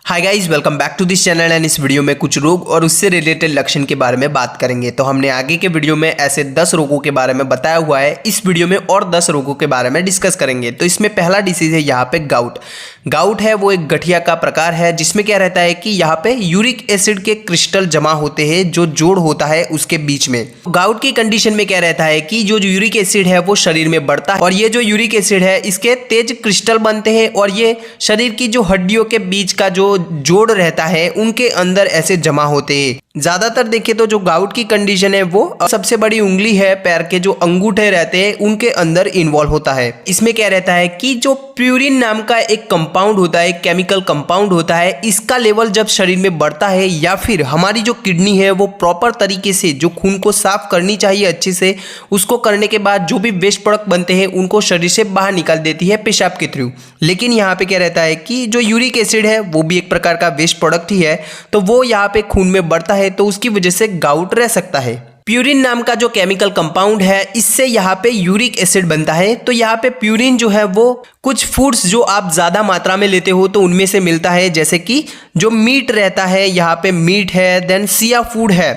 Hi guys, welcome back to this channel and इस video में कुछ रोग और उससे रिलेटेड लक्षण के बारे में बात करेंगे। तो हमने आगे के वीडियो में ऐसे 10 रोगों के बारे में बताया हुआ है, इस वीडियो में और 10 रोगों के बारे में डिस्कस करेंगे। तो इसमें पहला डिसीज है यहाँ पे गाउट। गाउट है वो एक गठिया का प्रकार है जिसमें क्या रहता है कि यहाँ पे यूरिक एसिड के क्रिस्टल जमा होते हैं जो जोड़ होता है उसके बीच में। गाउट की कंडीशन में क्या रहता है कि जो यूरिक एसिड है वो शरीर में बढ़ता है और ये जो यूरिक एसिड है इसके तेज क्रिस्टल बनते हैं और ये शरीर की जो हड्डियों के बीच का जो जोड़ रहता है उनके अंदर ऐसे जमा होते हैं। ज्यादातर देखिए तो जो गाउट की कंडीशन है वो सबसे बड़ी उंगली है, पैर के जो अंगूठे रहते हैं उनके अंदर इन्वॉल्व होता है। इसमें क्या रहता है कि जो प्यूरिन नाम का एक कंपाउंड होता है, केमिकल कंपाउंड होता है, इसका लेवल जब शरीर में बढ़ता है या फिर हमारी जो किडनी है वो प्रॉपर तरीके से जो खून को साफ करनी चाहिए अच्छे से, उसको करने के बाद जो भी वेस्ट प्रोडक्ट बनते हैं उनको शरीर से बाहर निकाल देती है पेशाब के थ्रू। लेकिन यहाँ पे क्या रहता है कि जो यूरिक एसिड है वो भी एक प्रकार का वेस्ट प्रोडक्ट ही है, तो वो यहाँ पे खून में बढ़ता है तो उसकी वजह से गाउट रह सकता है। प्यूरिन नाम का जो केमिकल कंपाउंड है इससे यहाँ पे यूरिक एसिड बनता है। तो यहाँ पे प्यूरिन जो है वो कुछ फूड्स जो आप ज़्यादा मात्रा में लेते हो तो उनमें से मिलता है, जैसे कि जो मीट रहता है, यहाँ पे मीट है, देन सिया फूड है,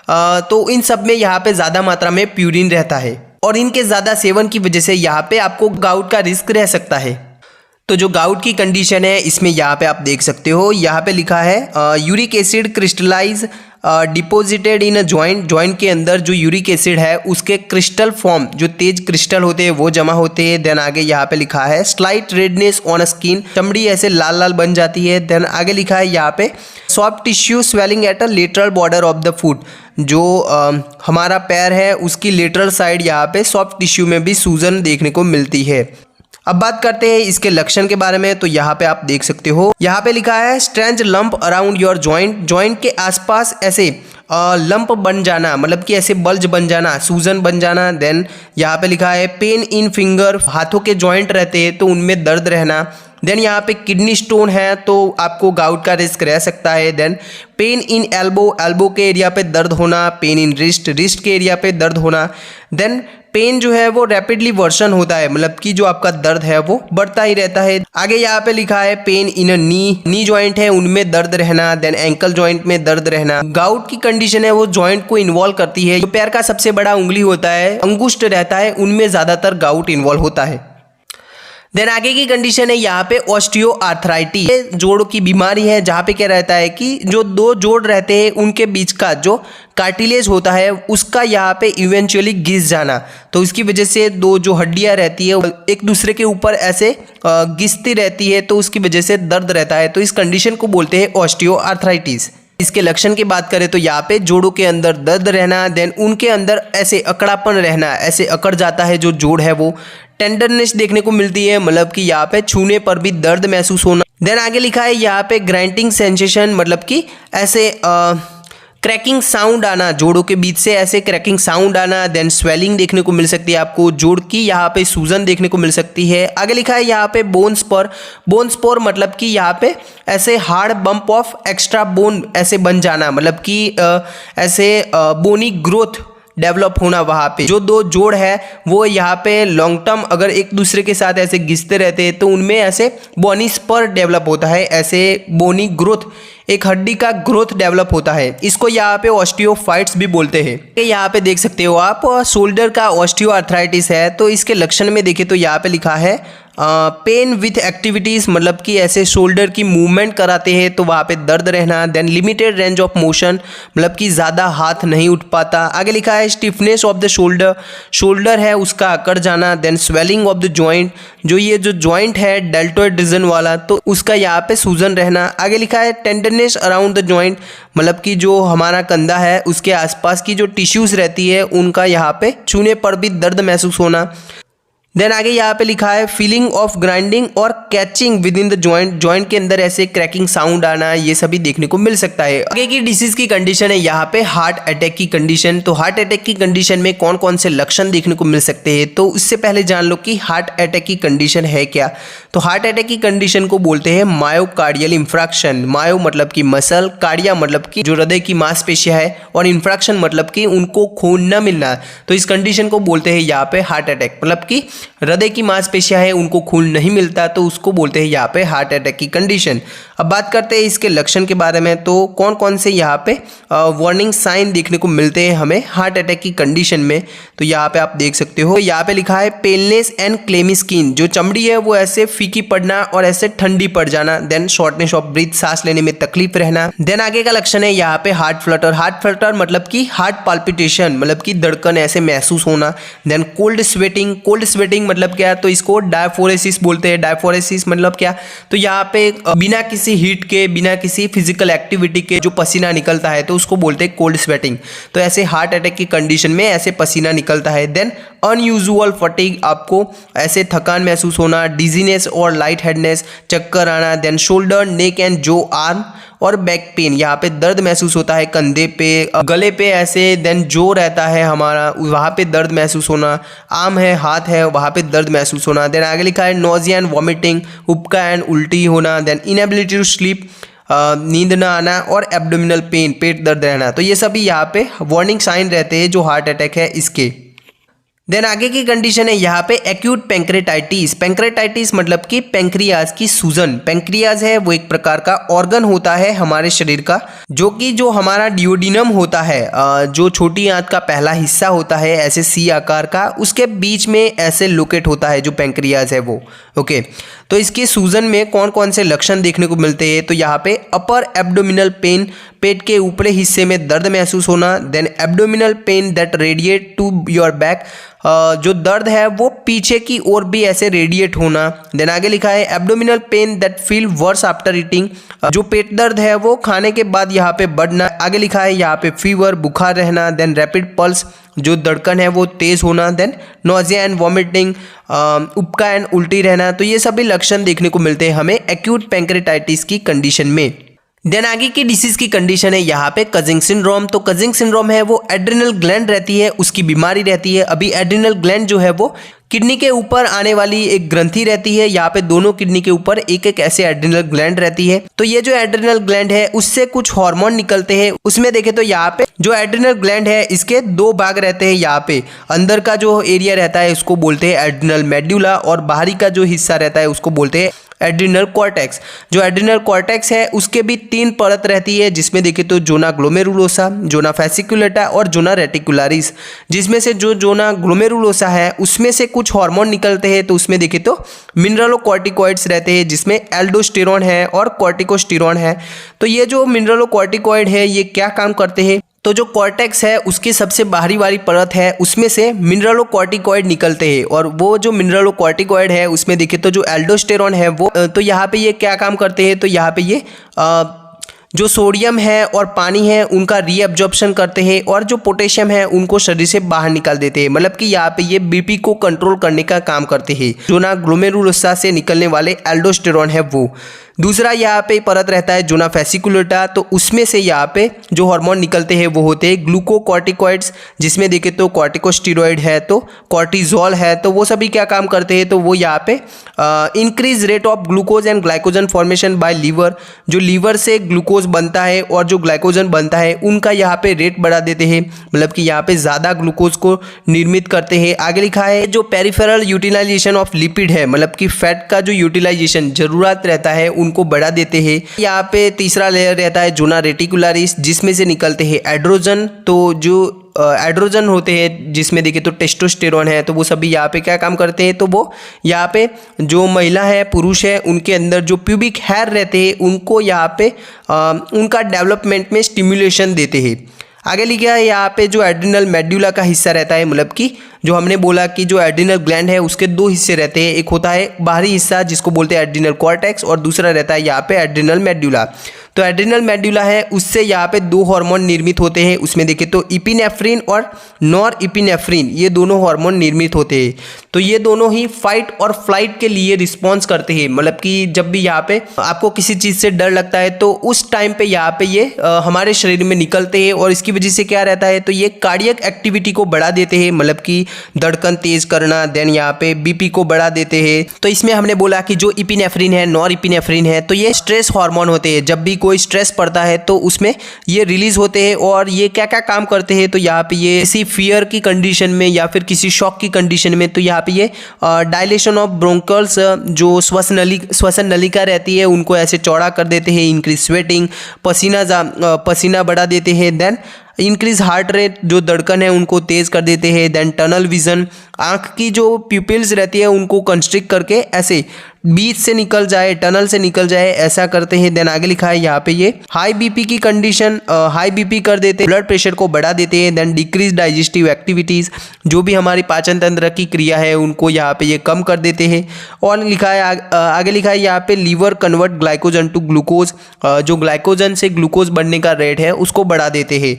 तो इन सब में यहाँ पे ज़्यादा मात्रा में प्यूरिन रहता है और इनके ज़्यादा सेवन की वजह से यहाँ पे आपको गाउट का रिस्क रह सकता है। तो जो गाउट की कंडीशन है इसमें यहाँ पे आप देख सकते हो, यहाँ पे लिखा है uric acid crystallise deposited in a joint के अंदर जो यूरिक एसिड है उसके क्रिस्टल फॉर्म, जो तेज क्रिस्टल होते हैं वो जमा होते हैं। देन आगे यहाँ पे लिखा है स्लाइट रेडनेस ऑन स्किन, चमड़ी ऐसे लाल लाल बन जाती है। देन आगे लिखा है यहाँ पे soft tissue swelling at a lateral border of the foot, जो हमारा पैर है उसकी लेटरल साइड यहाँ पे सॉफ्ट टिश्यू में भी सूजन देखने को मिलती है। अब बात करते हैं इसके लक्षण के बारे में। तो यहाँ पे आप देख सकते हो, यहाँ पे लिखा है strange lump around your joint के आसपास ऐसे लंप बन जाना, मतलब कि ऐसे बल्ज बन जाना, सूजन बन जाना। देन यहाँ पे लिखा है पेन इन फिंगर, हाथों के जॉइंट रहते हैं तो उनमें दर्द रहना। देन यहाँ पे किडनी स्टोन है तो आपको गाउट का रिस्क रह सकता है। देन पेन इन एल्बो के एरिया पे दर्द होना, पेन इन रिस्ट के एरिया पे दर्द होना। देन पेन जो है वो रैपिडली वर्सन होता है, मतलब कि जो आपका दर्द है वो बढ़ता ही रहता है। आगे यहाँ पे लिखा है पेन इन नी जॉइंट है उनमें दर्द रहना। देन एंकल जॉइंट में दर्द रहना। गाउट की कंडीशन है वो जॉइंट को इन्वॉल्व करती है। जो पैर का सबसे बड़ा उंगली होता है, अंगुष्ठ रहता है, उनमें ज्यादातर गाउट इन्वॉल्व होता है। देन आगे की कंडीशन है यहाँ पे ऑस्टियोआर्थराइटिस, जोड़ों की बीमारी है जहाँ पे क्या रहता है कि जो दो जोड़ रहते हैं उनके बीच का जो कार्टिलेज होता है उसका यहाँ पे इवेंचुअली घिस जाना, तो इसकी वजह से दो जो हड्डियाँ रहती है एक दूसरे के ऊपर ऐसे घिसती रहती है तो उसकी वजह से दर्द रहता है। तो इस कंडीशन को बोलते हैं ऑस्टियोआर्थराइटिस। इसके लक्षण की बात करें तो यहाँ पे जोड़ों के अंदर दर्द रहना, देन उनके अंदर ऐसे अकड़ापन रहना, ऐसे अकड़ जाता है जो जोड़ है वो। टेंडरनेस देखने को मिलती है, मतलब कि यहाँ पे छूने पर भी दर्द महसूस होना। देन आगे लिखा है यहाँ पे ग्राइंडिंग सेंसेशन, मतलब कि ऐसे क्रैकिंग साउंड आना, जोड़ों के बीच से ऐसे क्रैकिंग साउंड आना। देन स्वेलिंग देखने को मिल सकती है आपको, जोड़ की यहाँ पे सूजन देखने को मिल सकती है। आगे लिखा है यहाँ पे बोन स्पोर, मतलब कि यहाँ पे ऐसे hard bump of extra bone ऐसे बन जाना, मतलब कि ऐसे बोनी ग्रोथ डेवलप होना। वहाँ पे जो दो जोड़ है वो यहाँ पे लॉन्ग टर्म अगर एक दूसरे के साथ ऐसे घिसते रहते हैं तो उनमें ऐसे बोनी स्पर डेवलप होता है, ऐसे बोनी ग्रोथ, एक हड्डी का ग्रोथ डेवलप होता है। इसको यहाँ पे ऑस्टियोफाइट्स भी बोलते हैं। यहाँ पे देख सकते हो आप शोल्डर का ऑस्टियोआर्थराइटिस है। तो इसके लक्षण में देखें तो यहाँ पे लिखा है पेन विथ एक्टिविटीज, मतलब कि ऐसे शोल्डर की मूवमेंट कराते हैं तो वहाँ पे दर्द रहना। Then limited range of motion, मतलब कि ज़्यादा हाथ नहीं उठ पाता। आगे लिखा है स्टिफनेस ऑफ द शोल्डर है उसका अकड़ जाना। Then swelling of the joint, जो ये जो जॉइंट है डेल्टोइड रीजन वाला तो उसका यहाँ पे सूजन रहना। आगे लिखा है टेंडरनेस अराउंड द जॉइंट, मतलब कि जो हमारा कंधा है उसके आसपास की जो टिश्यूज रहती है उनका यहाँ पे छूने पर भी दर्द महसूस होना। देन आगे यहाँ पे लिखा है फीलिंग ऑफ ग्राइंडिंग और catching with in the joint के अंदर ऐसे क्रैकिंग साउंड आना, ये सभी देखने को मिल सकता है। आगे की डिसीज की कंडीशन है यहाँ पे हार्ट अटैक की कंडीशन। तो हार्ट अटैक की कंडीशन में कौन कौन से लक्षण देखने को मिल सकते हैं, तो उससे पहले जान लो कि हार्ट अटैक की कंडीशन है क्या। तो हार्ट अटैक की कंडीशन को बोलते हैं मायोकार्डियल इंफ्रैक्शन। मायो मतलब कि मसल, कार्डिया मतलब कि जो हृदय की मांसपेशियां है, और इंफ्रैक्शन मतलब कि उनको खून न मिलना। तो इस कंडीशन को बोलते हैं यहाँ पे हार्ट अटैक, मतलब कि हृदय की मांसपेशियां हैं उनको खून नहीं मिलता, तो उसको बोलते हैं यहाँ पे हार्ट अटैक की कंडीशन। अब बात करते हैं इसके लक्षण के बारे में। तो कौन कौन से यहाँ पे वार्निंग साइन देखने को मिलते हैं हमें हार्ट अटैक की कंडीशन में, तो यहाँ पे आप देख सकते हो। यहाँ पे लिखा है पेलनेस एंड क्लेमी स्किन, जो चमड़ी है वो ऐसे फीकी पड़ना और ऐसे ठंडी पड़ जाना। देन शॉर्टनेस ऑफ ब्रीथ, सांस लेने में तकलीफ रहना। देन आगे का लक्षण है यहाँ पे हार्ट फ्लटर। हार्ट फ्लटर मतलब कि हार्ट पाल्पिटेशन, मतलब कि धड़कन ऐसे महसूस होना। Then cold sweating, cold sweating मतलब क्या, तो इसको डायफोरेसिस बोलते हैं। डायफोरेसिस मतलब क्या, तो यहाँ पे बिना किसी हीट के, बिना किसी फिजिकल एक्टिविटी के जो पसीना निकलता है तो उसको बोलते हैं कोल्ड स्वेटिंग। तो ऐसे हार्ट अटैक की कंडीशन में ऐसे पसीना निकलता है। देन अनयूजुअल फटीग, आपको ऐसे थकान महसूस होना, डिजीनेस और लाइट हेडनेस, चक्कर आना। देन शोल्डर, नेक एंड जो आर्म और बैक पेन, यहाँ पे दर्द महसूस होता है कंधे पे, गले पे ऐसे। देन जो रहता है हमारा वहाँ पे दर्द महसूस होना, आर्म है, हाथ है, वहाँ पे दर्द महसूस होना। देन आगे लिखा है नोजिया एंड वॉमिटिंग, उबका एंड उल्टी होना। देन इनएबिलिटी टू स्लीप, नींद ना आना और एब्डोमिनल पेन, पेट दर्द रहना। तो ये सभी यहाँ पे वार्निंग साइन रहते हैं जो हार्ट अटैक है इसके। देन आगे की कंडीशन है यहाँ पे एक्यूट पैंक्रेटाइटिस। पैंक्रेटाइटिस मतलब कि पैंक्रियाज की सूजन। पैंक्रियाज है वो एक प्रकार का ऑर्गन होता है हमारे शरीर का, जो कि जो हमारा डियोडिनम होता है, जो छोटी आंत का पहला हिस्सा होता है ऐसे सी आकार का, उसके बीच में ऐसे लोकेट होता है जो पैंक्रियाज है वो। ओके, तो इसके सूजन में कौन कौन से लक्षण देखने को मिलते हैं, तो यहाँ पे अपर एब्डोमिनल पेन, पेट के ऊपरी हिस्से में दर्द महसूस होना। Then abdominal pain that radiate to your back, जो दर्द है वो पीछे की ओर भी ऐसे रेडिएट होना। देन आगे लिखा है abdominal pain that feel worse after eating, जो पेट दर्द है वो खाने के बाद यहाँ पे बढ़ना। आगे लिखा है यहाँ पे फीवर, बुखार रहना। देन रैपिड पल्स, जो धड़कन है वो तेज होना। देन नोजिया एंड वॉमिटिंग, उबका एंड उल्टी रहना। तो ये सभी लक्षण देखने को मिलते हैं हमें एक्यूट पैंक्रेटाइटिस की कंडीशन में। देन आगे की डिसीज की कंडीशन है यहाँ पे कजिंग सिंड्रोम। तो कजिंग सिंड्रोम है वो एड्रिनल ग्लैंड रहती है, उसकी बीमारी रहती है। अभी एड्रिनल ग्लैंड जो है वो किडनी के ऊपर आने वाली एक ग्रंथि रहती है। यहाँ पे दोनों किडनी के ऊपर एक एक ऐसे एड्रिनल ग्लैंड रहती है। तो ये जो एड्रिनल ग्लैंड है उससे कुछ हार्मोन निकलते हैं। उसमें देखें तो यहाँ पे जो एड्रिनल ग्लैंड है इसके दो भाग रहते हैं। यहाँ पे अंदर का जो एरिया रहता है उसको बोलते हैं एड्रिनल मेड्यूला, और बाहरी का जो हिस्सा रहता है उसको बोलते हैं एड्रिनल कॉर्टेक्स। जो एड्रिनल कॉर्टेक्स है उसके भी 3 परत रहती है, जिसमें देखें तो जोना ग्लोमेरुलोसा, जोना फेसिकुलेटा और जोना रेटिकुलारिस। जिसमें से जो जोना ग्लोमेरुलोसा है उसमें से कुछ हार्मोन निकलते हैं। तो उसमें देखें तो मिनरलोकॉर्टिकॉइड्स रहते हैं, जिसमें एल्डोस्टेरोन है और कॉर्टिकोस्टेरोन है। तो ये जो मिनरलोकॉर्टिकॉइड है ये क्या काम करते हैं, तो जो कॉर्टेक्स है उसकी सबसे बाहरी वाली परत है उसमें से मिनरलोकॉर्टिकॉइड निकलते हैं, और वो जो मिनरलोकॉर्टिकॉइड है उसमें देखें तो जो एल्डोस्टेरोन है वो तो यहाँ पे ये क्या काम करते हैं, तो यहाँ पे ये जो सोडियम है और पानी है उनका रीअब्जॉर्प्शन करते हैं, और जो पोटेशियम है उनको शरीर से बाहर निकाल देते हैं। मतलब कि यहाँ पे ये बीपी को कंट्रोल करने का काम करते हैं। जो ना ग्लोमेरुलोसा से निकलने वाले एल्डोस्टेरोन है वो। दूसरा यहाँ पे परत रहता है जोना फेसिकुलेटा, तो उसमें से यहाँ पे जो हार्मोन निकलते हैं वो होते हैं ग्लूकोकॉर्टिकॉइड्स, जिसमें देखें तो कॉर्टिकोस्टेरॉइड है, तो कॉर्टिजोल है। तो वो सभी क्या काम करते हैं, तो वो यहाँ पे increase rate of glucose and glycogen formation by liver. जो लीवर से ग्लूकोज बनता है और जो ग्लाइकोजन बनता है उनका यहाँ पे रेट बढ़ा देते हैं, मतलब कि यहाँ पे ज़्यादा ग्लूकोज को निर्मित करते हैं। आगे लिखा है जो पेरिफेरल यूटिलाइजेशन ऑफ लिपिड है, मतलब कि फैट का जो यूटिलाइजेशन जरूरत रहता है उनको बढ़ा देते हैं। यहाँ पे तीसरा लेयर रहता है जोना रेटिकुलारिस, जिसमें से निकलते हैं एड्रोजन। तो जो एड्रोजन होते हैं जिसमें देखिए तो टेस्टोस्टेरोन है, तो वो सभी यहाँ पे क्या काम करते हैं, तो वो यहाँ पे जो महिला है पुरुष है उनके अंदर जो प्यूबिक हेयर रहते हैं उनको यहाँ पे उनका डेवलपमेंट में स्टिमुलेशन देते हैं। आगे लिखा है यहाँ पे जो एड्रिनल मेड्यूला का हिस्सा रहता है, मतलब कि जो हमने बोला कि जो एड्रिनल ग्लैंड है उसके 2 हिस्से रहते हैं। एक होता है बाहरी हिस्सा जिसको बोलते हैं एड्रिनल कॉर्टेक्स, और दूसरा रहता है यहाँ पे एड्रिनल मेड्यूला। तो एड्रिनल मेड्यूला है उससे यहाँ पे 2 हार्मोन निर्मित होते हैं। उसमें देखें तो इपिनेफ्रिन और नॉर इपिनेफ्रिन, ये दोनों हार्मोन निर्मित होते हैं। तो ये दोनों ही फाइट और फ्लाइट के लिए रिस्पॉन्स करते हैं, मतलब कि जब भी यहाँ पे आपको किसी चीज़ से डर लगता है तो उस टाइम पे यहाँ पे ये हमारे शरीर में निकलते हैं, और इसकी वजह से क्या रहता है, तो ये कार्डियक एक्टिविटी को बढ़ा देते हैं, मतलब कि धड़कन तेज करना। देन यहाँ पे बीपी को बढ़ा देते हैं। तो इसमें हमने बोला कि जो इपिनेफ्रिन है, नॉर इपिनेफ्रिन है, तो ये स्ट्रेस हार्मोन होते हैं। जब भी कोई स्ट्रेस पड़ता है तो उसमें ये रिलीज होते हैं। और ये क्या क्या काम करते हैं, तो यहाँ पे ये किसी फियर की कंडीशन में या फिर किसी शॉक की कंडीशन में, तो यहाँ पे ये डायलेशन ऑफ ब्रोंकल्स, जो श्वसन नलिका रहती है उनको ऐसे चौड़ा कर देते हैं, इंक्रीज स्वेटिंग, पसीना बढ़ा देते हैं, देन इंक्रीज हार्ट रेट, जो धड़कन है उनको तेज़ कर देते हैं, देन टनल विजन, आँख की जो प्यूपिल्स रहती है उनको कंस्ट्रिक्ट करके ऐसे बीच से निकल जाए, टनल से निकल जाए, ऐसा करते हैं। देन आगे लिखा है यहाँ पे ये हाई बीपी की कंडीशन, हाई बीपी कर देते हैं, ब्लड प्रेशर को बढ़ा देते हैं, देन डिक्रीज डाइजेस्टिव एक्टिविटीज़, जो भी हमारी पाचन तंत्र की क्रिया है उनको यहाँ पे ये कम कर देते हैं। और लिखा है आगे लिखा है यहाँ पे liver convert glycogen to glucose, जो ग्लाइकोजन से ग्लूकोज बनने का रेट है उसको बढ़ा देते हैं।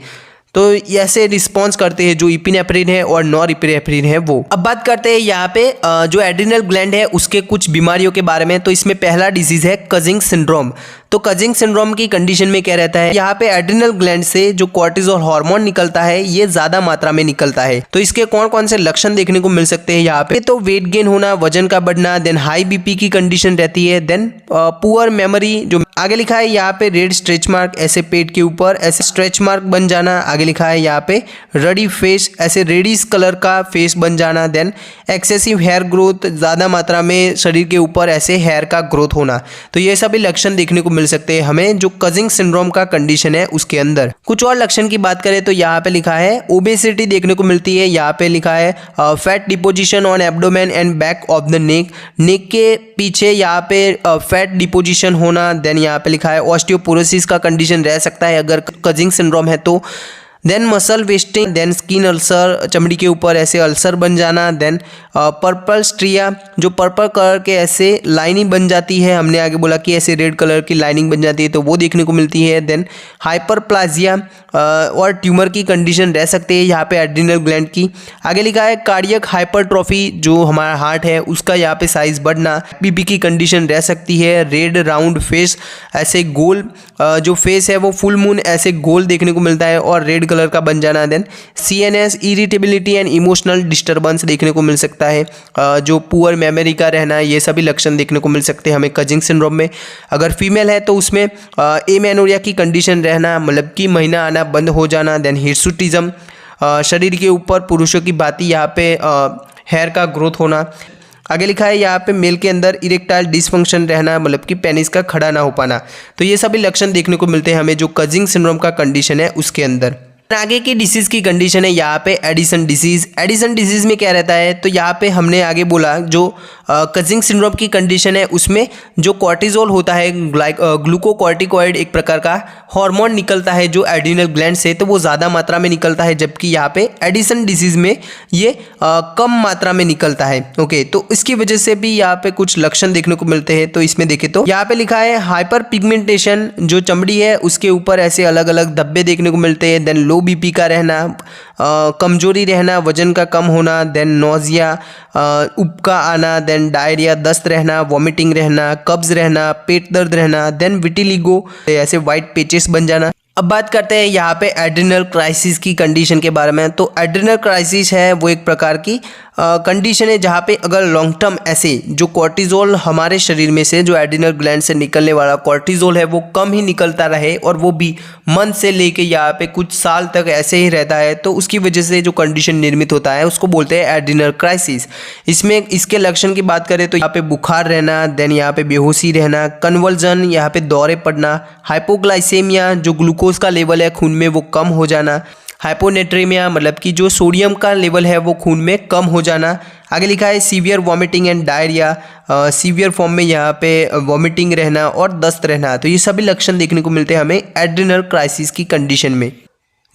तो ऐसे रिस्पॉन्स करते हैं जो इपिनेफ्रिन है और नॉरइपिनेफ्रिन है वो। अब बात करते हैं यहाँ पे जो एड्रिनल ग्लैंड है उसके कुछ बीमारियों के बारे में। तो इसमें पहला डिजीज है कजिंग सिंड्रोम। तो कजिंग सिंड्रोम की कंडीशन में क्या रहता है, यहाँ पे एड्रिनल ग्लैंड से जो कॉर्टिसोल हार्मोन निकलता है ये ज्यादा मात्रा में निकलता है। तो इसके कौन कौन से लक्षण देखने को मिल सकते हैं यहाँ पे, तो वेट गेन होना, वजन का बढ़ना, देन हाई बीपी की कंडीशन रहती है, देन पुअर मेमोरी। जो आगे लिखा है यहाँ पे रेड स्ट्रेच मार्क, ऐसे पेट के ऊपर ऐसे स्ट्रेच मार्क बन जाना। आगे लिखा है यहाँ पे रेडी फेस, ऐसे रेडिश कलर का फेस बन जाना। देन एक्सेसिव हेयर ग्रोथ, ज्यादा मात्रा में शरीर के ऊपर ऐसे हेयर का ग्रोथ होना। तो ये सभी लक्षण देखने को मिल सकते हैं हमें जो कजिंग सिंड्रोम का कंडीशन है उसके अंदर। कुछ और लक्षण की बात करें तो यहाँ पे लिखा है ओबेसिटी देखने को मिलती है। यहाँ पे लिखा है fat deposition on abdomen and back of the neck, neck के पीछे यहाँ पे फैट डिपोजिशन होना। देन यहाँ पे लिखा है ऑस्टियोपोरोसिस का कंडीशन रह सकता है अगर कजिंग सिंड्रोम है तो। Then muscle wasting, then skin ulcer, चमड़ी के ऊपर ऐसे अल्सर बन जाना। देन पर्पल स्ट्रिया, जो पर्पल कलर के ऐसे लाइनिंग बन जाती है, हमने आगे बोला कि ऐसे रेड कलर की लाइनिंग बन जाती है तो वो देखने को मिलती है। देन हाइपरप्लाजिया और ट्यूमर की कंडीशन रह सकते हैं यहाँ पे एड्रिनल ग्लैंड की। आगे लिखा है कार्डियक हाइपरट्रॉफी, जो हमारा हार्ट है उसका यहाँ पे साइज बढ़ना। बीपी की कंडीशन रह सकती है। रेड राउंड फेस, ऐसे गोल जो फेस है वो फुल मून ऐसे गोल देखने को मिलता है और रेड कलर का बन जाना। Then CNS irritability and emotional disturbance देखने को मिल सकता है, जो पुअर मेमोरी का रहना, ये सभी लक्षण देखने को मिल सकते हैं हमें कजिंग सिंड्रोम में। अगर फीमेल है तो उसमें एमेनोरिया की कंडीशन रहना, मतलब कि महीना आना बंद हो जाना। देन हिर्सुटिज्म, शरीर के ऊपर पुरुषों की भांति यहाँ पे हेयर का ग्रोथ होना। आगे लिखा है यहाँ पे मेल के अंदर इरेक्टाइल डिसफंक्शन रहना, मतलब कि पेनिस का खड़ा ना हो पाना। तो ये सभी लक्षण देखने को मिलते हैं हमें जो कजिंग सिंड्रोम का कंडीशन है उसके अंदर। आगे की डिसीज की कंडीशन है यहाँ पे एडिसन डिसीज। एडिसन डिसीज में क्या रहता है, तो यहाँ पे हमने आगे बोला जो कजिंग सिंड्रोम की कंडीशन है उसमें जो कॉर्टिजोल होता है, ग्लूकोकॉर्टिकॉइड एक प्रकार का हार्मोन निकलता है जो एड्रिनल ग्लैंड से, तो वो ज़्यादा मात्रा में निकलता है, जबकि यहाँ पे एडिसन डिसीज में ये कम मात्रा में निकलता है। ओके, तो इसकी वजह से भी यहाँ पे कुछ लक्षण देखने को मिलते हैं। तो इसमें देखें तो यहाँ पे लिखा है हाइपर पिगमेंटेशन, जो चमड़ी है उसके ऊपर ऐसे अलग अलग धब्बे देखने को मिलते हैं। देन लो बीपी का रहना, कमजोरी रहना, वजन का कम होना, देन नोजिया, उबका आना, देन डायरिया, दस्त रहना, वॉमिटिंग रहना, कब्ज रहना, पेट दर्द रहना, देन विटिलिगो, ऐसे वाइट पेचेस बन जाना। अब बात करते हैं यहाँ पे एड्रिनल क्राइसिस की कंडीशन के बारे में। तो एड्रिनल क्राइसिस है वो एक प्रकार की कंडीशन है जहाँ पे अगर लॉन्ग टर्म ऐसे जो कॉर्टिजोल हमारे शरीर में से, जो एड्रिनल ग्लैंड से निकलने वाला कॉर्टिजोल है वो कम ही निकलता रहे और वो भी मंथ से लेके यहाँ पे कुछ साल तक ऐसे ही रहता है, तो उसकी वजह से जो कंडीशन निर्मित होता है उसको बोलते हैं एड्रिनल क्राइसिस। इसमें इसके लक्षण की बात करें तो यहाँ पे बुखार रहना, देन यहाँ पे बेहोशी रहना, कन्वल्जन, यहाँ पे दौरे पड़ना, हाइपोग्लाइसेमिया, जो ग्लूकोज का लेवल है खून में वो कम हो जाना, हाइपोनेट्रेमिया, मतलब कि जो सोडियम का लेवल है वो खून में कम हो जाना। आगे लिखा है severe vomiting and diarrhoea, severe form में यहाँ पे वॉमिटिंग रहना और दस्त रहना। तो ये सभी लक्षण देखने को मिलते हैं हमें एड्रिनल क्राइसिस की कंडीशन में।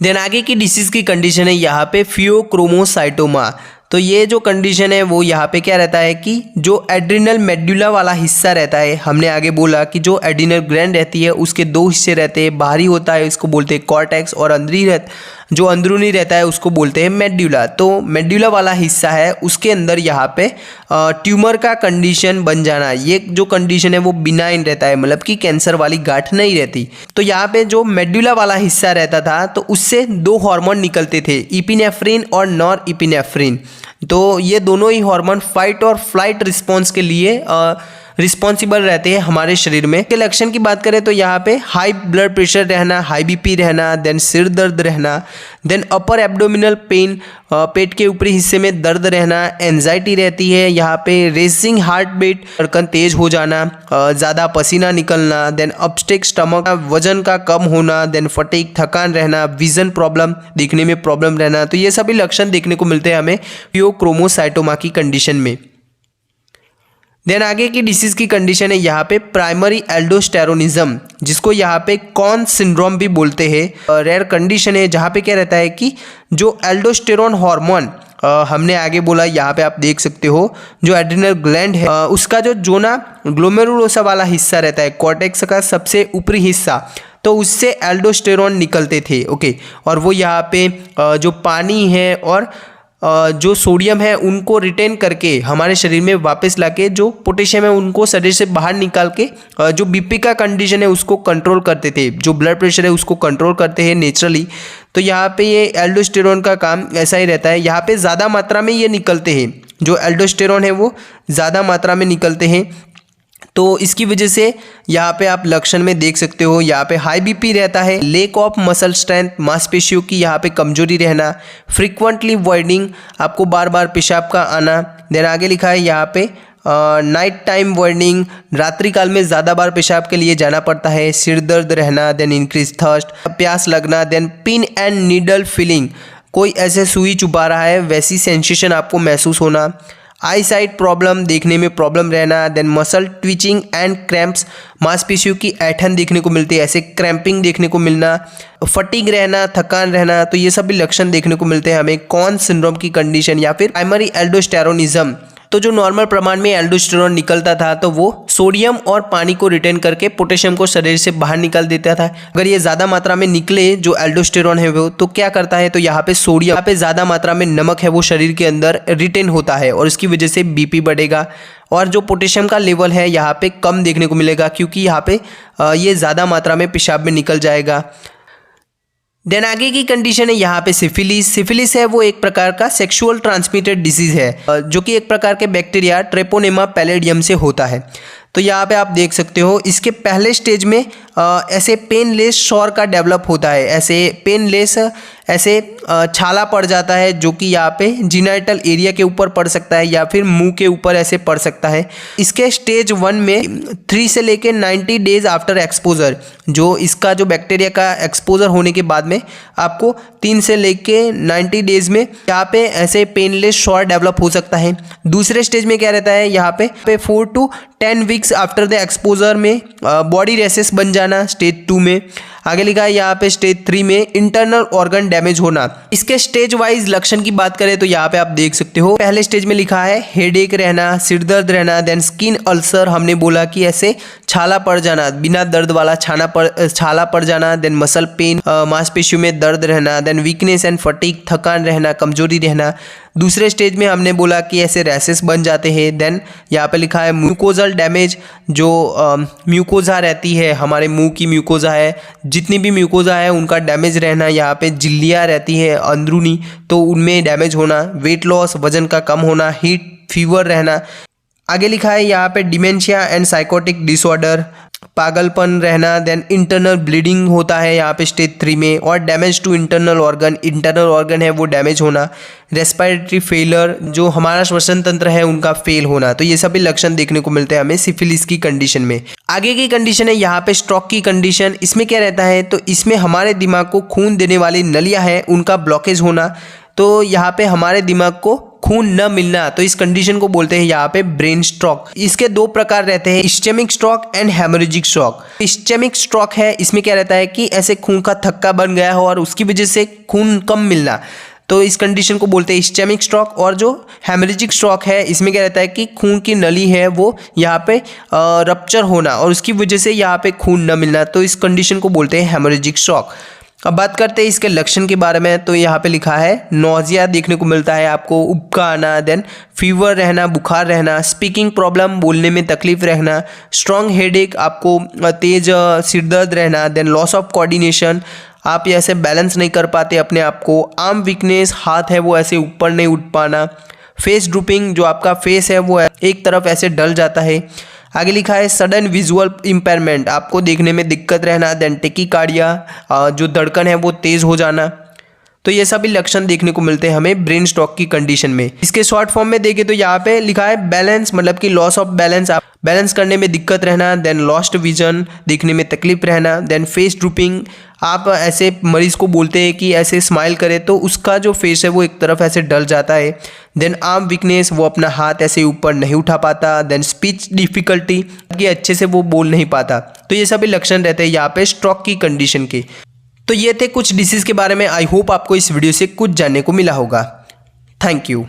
देन आगे की डिसीज की कंडीशन है यहाँ पे फियोक्रोमोसाइटोमा। तो ये जो कंडीशन है वो यहाँ पे क्या रहता है कि जो एड्रिनल मेडुला वाला हिस्सा रहता है, हमने आगे बोला कि जो एड्रिनल ग्लैंड रहती है उसके दो हिस्से रहते हैं, बाहरी होता है उसको बोलते हैं कॉर्टेक्स और जो अंदरूनी रहता है उसको बोलते हैं मेडुला। तो मेडुला वाला हिस्सा है उसके अंदर यहाँ पे ट्यूमर का कंडीशन बन जाना, ये जो कंडीशन है वो बिनाइन रहता है, मतलब कि कैंसर वाली गांठ नहीं रहती। तो यहाँ पे जो मेडुला वाला हिस्सा रहता था तो उससे दो हार्मोन निकलते थे, इपिनेफ्रिन और नॉरइपिनेफ्रिन। तो ये दोनों ही हार्मोन फाइट और फ्लाइट रिस्पॉन्स के लिए रिस्पॉन्सिबल रहते हैं हमारे शरीर में। के लक्षण की बात करें तो यहाँ पे हाई ब्लड प्रेशर रहना, हाई बीपी रहना, देन सिर दर्द रहना, देन अपर एब्डोमिनल पेन, पेट के ऊपरी हिस्से में दर्द रहना, एंजाइटी रहती है, यहाँ पे रेसिंग हार्ट बीट, धड़कन तेज हो जाना, ज़्यादा पसीना निकलना, देन अपस्टिक स्टमक, वजन का कम होना, देन फटीग, थकान रहना, विजन प्रॉब्लम, देखने में प्रॉब्लम रहना। तो ये सभी लक्षण देखने को मिलते हैं हमें फियोक्रोमोसाइटोमा की कंडीशन में। देन आगे की डिसीज की कंडीशन है यहाँ पे प्राइमरी एल्डोस्टेरोनिज्म, जिसको यहाँ पे कॉन सिंड्रोम भी बोलते हैं। रेयर कंडीशन है जहाँ पे क्या रहता है कि जो एल्डोस्टेरोन हार्मोन हमने आगे बोला, यहाँ पे आप देख सकते हो जो एड्रिनल ग्लैंड है उसका जो जोना ग्लोमेरुलोसा वाला हिस्सा रहता है, कॉर्टेक्स का सबसे ऊपरी हिस्सा, तो उससे एल्डोस्टेरोन निकलते थे। ओके, और वो यहाँ पे जो पानी है और जो सोडियम है उनको रिटेन करके हमारे शरीर में वापस लाके जो पोटेशियम है उनको शरीर से बाहर निकाल के जो बीपी का कंडीशन है उसको कंट्रोल करते थे, जो ब्लड प्रेशर है उसको कंट्रोल करते हैं नेचुरली। तो यहाँ पे ये एल्डोस्टेरोन का काम ऐसा ही रहता है। यहाँ पे ज़्यादा मात्रा में ये निकलते हैं, जो एल्डोस्टेरोन है वो ज़्यादा मात्रा में निकलते हैं। तो इसकी वजह से यहाँ पे आप लक्षण में देख सकते हो, यहाँ पे हाई बीपी रहता है, लेक ऑफ मसल स्ट्रेंथ, मांसपेशियों की यहाँ पे कमजोरी रहना, फ्रीक्वेंटली वॉइडिंग, आपको बार बार पेशाब का आना। देन आगे लिखा है यहाँ पे नाइट टाइम वॉइडिंग, रात्रि काल में ज़्यादा बार पेशाब के लिए जाना पड़ता है, सिर दर्द रहना, देन इंक्रीज थर्स्ट, प्यास लगना, then pin and needle feeling, कोई ऐसे सुई चुभा रहा है वैसी सेंसेशन आपको महसूस होना, आई साइट प्रॉब्लम, देखने में प्रॉब्लम रहना, then muscle twitching and cramps, मांसपेशियों की ऐठन देखने को मिलती है, ऐसे क्रैम्पिंग देखने को मिलना, फटीग रहना, थकान रहना। तो ये सभी लक्षण देखने को मिलते हैं हमें कॉन सिंड्रोम की कंडीशन या फिर प्राइमरी एल्डोस्टेरोनिज्म। तो जो नॉर्मल प्रमाण में एल्डोस्टेरोन निकलता था तो वो सोडियम और पानी को रिटेन करके पोटेशियम को शरीर से बाहर निकाल देता था। अगर ये ज़्यादा मात्रा में निकले जो एल्डोस्टेरोन है वो, तो क्या करता है, तो यहाँ पे सोडियम, यहाँ पे ज़्यादा मात्रा में नमक है वो शरीर के अंदर रिटेन होता है और इसकी वजह से बीपी बढ़ेगा और जो पोटेशियम का लेवल है यहाँ पे कम देखने को मिलेगा, क्योंकि यहाँ पे ये ज़्यादा मात्रा में पेशाब में निकल जाएगा। देन आगे की कंडीशन है यहाँ पे सिफिलिस। सिफिलिस है वो एक प्रकार का सेक्सुअल ट्रांसमिटेड डिसीज है जो कि एक प्रकार के बैक्टीरिया ट्रेपोनेमा पैलेडियम से होता है। तो यहाँ पे आप देख सकते हो इसके पहले स्टेज में ऐसे पेनलेस शोर का डेवलप होता है, ऐसे पेनलेस ऐसे छाला पड़ जाता है जो कि यहाँ पे जीनाइटल एरिया के ऊपर पड़ सकता है या फिर मुंह के ऊपर ऐसे पड़ सकता है। इसके स्टेज 1 में 3 से लेके 90 डेज आफ्टर एक्सपोजर, जो इसका जो बैक्टीरिया का एक्सपोजर होने के बाद में आपको 3 से लेके 90 डेज में यहाँ पे ऐसे पेनलेस शोर डेवलप हो सकता है। दूसरे स्टेज में क्या रहता है, यहाँ पे 4 to 10 weeks after the exposure में बॉडी रेसेस बन जाना स्टेज 2 में। आगे लिखा है यहाँ पे स्टेज 3 में इंटरनल ऑर्गन डैमेज होना। इसके स्टेज वाइज लक्षण की बात करें तो यहाँ पे आप देख सकते हो पहले स्टेज में लिखा है हेडेक रहना, सिर दर्द रहना, देन स्किन अल्सर, हमने बोला कि ऐसे छाला पड़ जाना, बिना दर्द वाला छाला पड़ जाना, देन मसल पेन, मांसपेशियों में दर्द रहना, देन वीकनेस एंड फटीग, थकान रहना, कमजोरी रहना। दूसरे स्टेज में हमने बोला कि ऐसे रैसेस बन जाते हैं। देन यहाँ पे लिखा है म्यूकोजल डैमेज, जो म्यूकोजा रहती है, हमारे मुंह की म्यूकोजा है, जितनी भी म्यूकोजा है उनका डैमेज रहना, यहाँ पे झिल्लियाँ रहती है अंदरूनी तो उनमें डैमेज होना, वेट लॉस, वजन का कम होना, हीट फीवर रहना। आगे लिखा है यहाँ पे डिमेंशिया एंड साइकोटिक डिसऑर्डर, पागलपन रहना, देन इंटरनल ब्लीडिंग होता है यहाँ पे स्टेज 3 में, और डैमेज टू इंटरनल ऑर्गन है वो डैमेज होना, रेस्पिरेटरी फेलर, जो हमारा श्वसन तंत्र है उनका फेल होना। तो ये सभी लक्षण देखने को मिलते हैं हमें सिफिलिस की कंडीशन में। आगे की कंडीशन है यहाँ पे स्ट्रोक की कंडीशन। इसमें क्या रहता है, तो इसमें हमारे दिमाग को खून देने वाली नलियाँ हैं उनका ब्लॉकेज होना, तो यहाँ पे हमारे दिमाग को खून न मिलना, तो इस कंडीशन को बोलते हैं यहाँ पे ब्रेन स्ट्रोक। इसके 2 प्रकार रहते हैं, ischaemic stroke and haemorrhagic stroke. Ischaemic stroke है, इसमें क्या रहता है कि ऐसे खून का थक्का बन गया हो और उसकी वजह से खून कम मिलना, तो इस कंडीशन को बोलते हैं इस्चेमिक स्ट्रोक। और जो हेमोरेजिक स्ट्रोक है, इसमें क्या रहता है कि खून की नली है वो यहाँ पे रप्चर होना और उसकी वजह से यहाँ पे खून न मिलना, तो इस कंडीशन को बोलते हैं हेमोरेजिक स्ट्रोक। अब बात करते हैं इसके लक्षण के बारे में। तो यहाँ पे लिखा है नोजिया देखने को मिलता है आपको, उबका आना, देन फीवर रहना, बुखार रहना, स्पीकिंग प्रॉब्लम, बोलने में तकलीफ रहना, स्ट्रॉन्ग हेडेक, आपको तेज सिरदर्द रहना, देन लॉस ऑफ कोऑर्डिनेशन, आप ऐसे बैलेंस नहीं कर पाते अपने आप को, आर्म वीकनेस, हाथ है वो ऐसे ऊपर नहीं उठ पाना, फेस ड्रूपिंग, जो आपका फेस है वो एक तरफ ऐसे डल जाता है। आगे लिखा है सडन विजुअल इम्पेयरमेंट, आपको देखने में दिक्कत रहना। देन टेकिकार्डिया, जो धड़कन है वो तेज हो जाना। तो ये सभी लक्षण देखने को मिलते हैं हमें ब्रेन स्ट्रोक की कंडीशन में। इसके शॉर्ट फॉर्म में देखें तो यहाँ पे लिखा है बैलेंस, मतलब कि लॉस ऑफ बैलेंस, आप बैलेंस करने में दिक्कत रहना। देन लॉस्ट विजन, देखने में तकलीफ रहना। देन फेस ड्रूपिंग, आप ऐसे मरीज को बोलते हैं कि ऐसे स्माइल करे तो उसका जो फेस है वो एक तरफ ऐसे डल जाता है। देन आर्म वीकनेस, वो अपना हाथ ऐसे ऊपर नहीं उठा पाता। देन स्पीच डिफिकल्टी, कि अच्छे से वो बोल नहीं पाता। तो ये सभी लक्षण रहते हैं यहाँ पे स्ट्रोक की कंडीशन के। तो ये थे कुछ डिसीज़ के बारे में। आई होप आपको इस वीडियो से कुछ जानने को मिला होगा। Thank you.